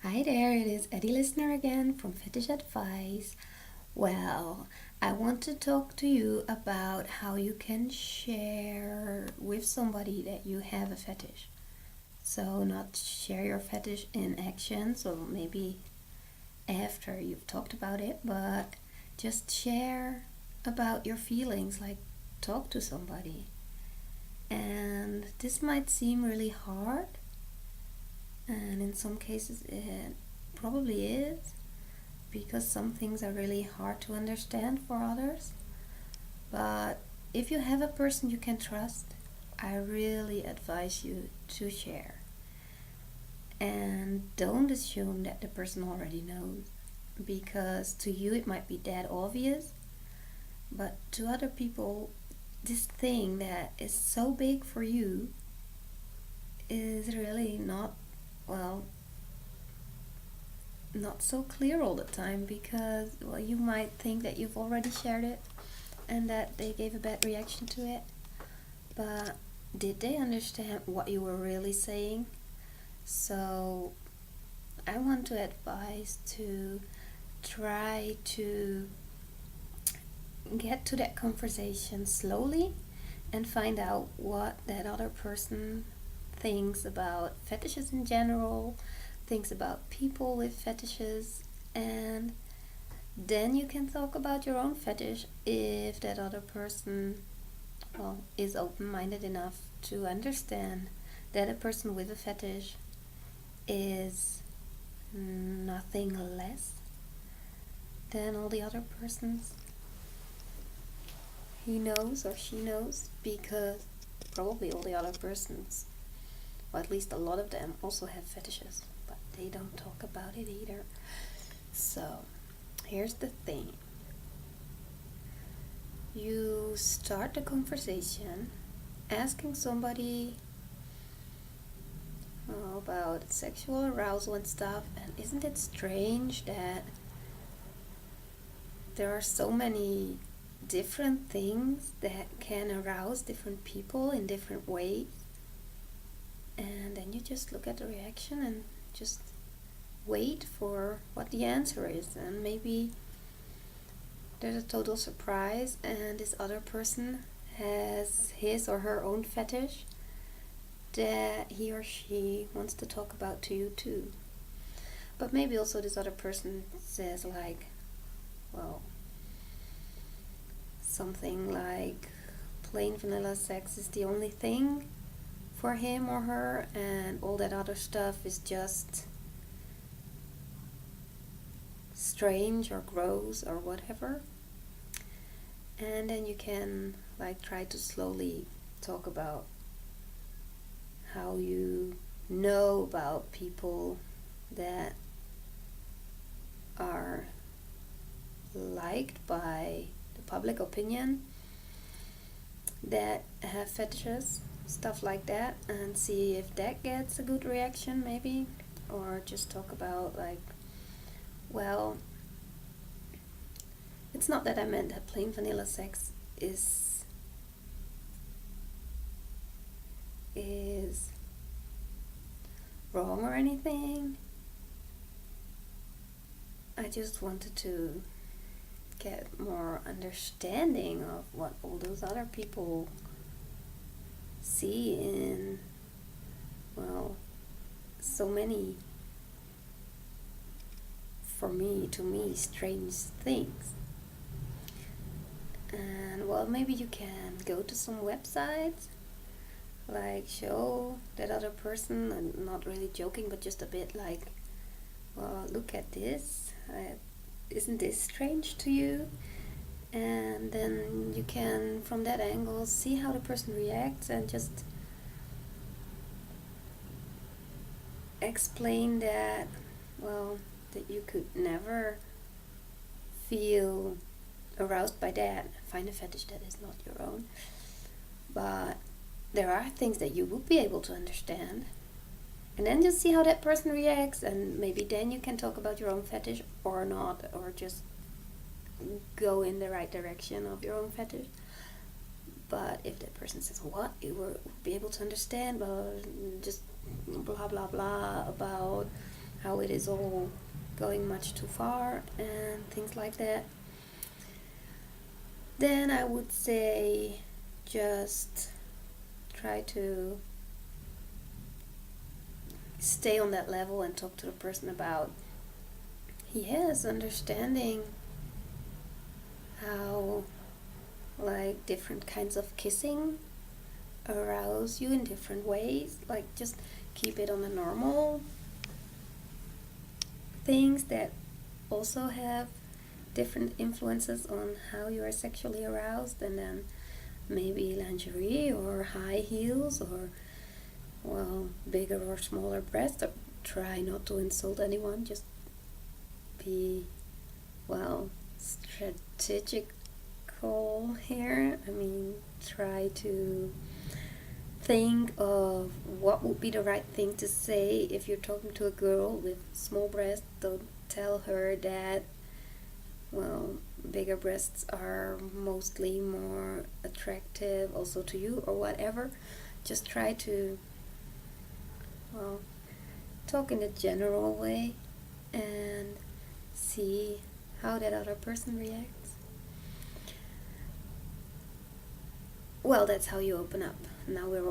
Hi there, it is Addy Listener again from Fetish Advice. Well, I want to talk to you about how you can share with somebody that you have a fetish. So, not share your fetish in action, so maybe after you've talked about it, but just share about your feelings, like talk to somebody. And this might seem really hard, and in some cases it probably is because some things are really hard to understand for others. But if you have a person you can trust, I really advise you to share. And don't assume that the person already knows, because to you it might be that obvious, but to other people, this thing that is so big for you is really well, not so clear all the time because, well, you might think that you've already shared it and that they gave a bad reaction to it, but did they understand what you were really saying? So I want to advise to try to get to that conversation slowly and find out what that other person thinks about fetishes in general, thinks about people with fetishes, and then you can talk about your own fetish if that other person, well, is open-minded enough to understand that a person with a fetish is nothing less than all the other persons he knows or she knows, because probably all the other persons, or at least a lot of them, also have fetishes, but they don't talk about it either. So here's the thing: you start the conversation asking somebody about sexual arousal and stuff, and isn't it strange that there are so many different things that can arouse different people in different ways? And then you just look at the reaction and just wait for what the answer is, and maybe there's a total surprise and this other person has his or her own fetish that he or she wants to talk about to you too. But maybe also this other person says, like, well, something like plain vanilla sex is the only thing for him or her, and all that other stuff is just strange or gross or whatever. And then you can like try to slowly talk about how you know about people that are liked by the public opinion that have fetishes, stuff like that, and see if that gets a good reaction maybe. Or just talk about, like, well, it's not that I meant that plain vanilla sex is wrong or anything. I just wanted to get more understanding of what all those other people see in, well, so many, to me, strange things. And well, maybe you can go to some websites, like show that other person, and not really joking, but just a bit like, well, look at this. Isn't this strange to you? And then you can, from that angle, see how the person reacts and just explain that, well, that you could never feel aroused by that. Find a fetish that is not your own. But there are things that you would be able to understand. And then just see how that person reacts, and maybe then you can talk about your own fetish or not, or just go in the right direction of your own fetish. But if that person says, what, you would be able to understand, well, just blah blah blah about how now it is all going much too far and things like that, then I would say just try to stay on that level and talk to the person about, yes, understanding how like different kinds of kissing arouse you in different ways. Like just keep it on the normal things that also have different influences on how you are sexually aroused, and then maybe lingerie or high heels or, well, bigger or smaller breasts. Or try not to insult anyone, just be, well, strategical here. I mean, try to think of what would be the right thing to say if you're talking to a girl with small breasts. Don't tell her that, well, bigger breasts are mostly more attractive also to you or whatever. Just try to, well, talk in a general way and see how that other person reacts. Well, that's how you open up. Now we're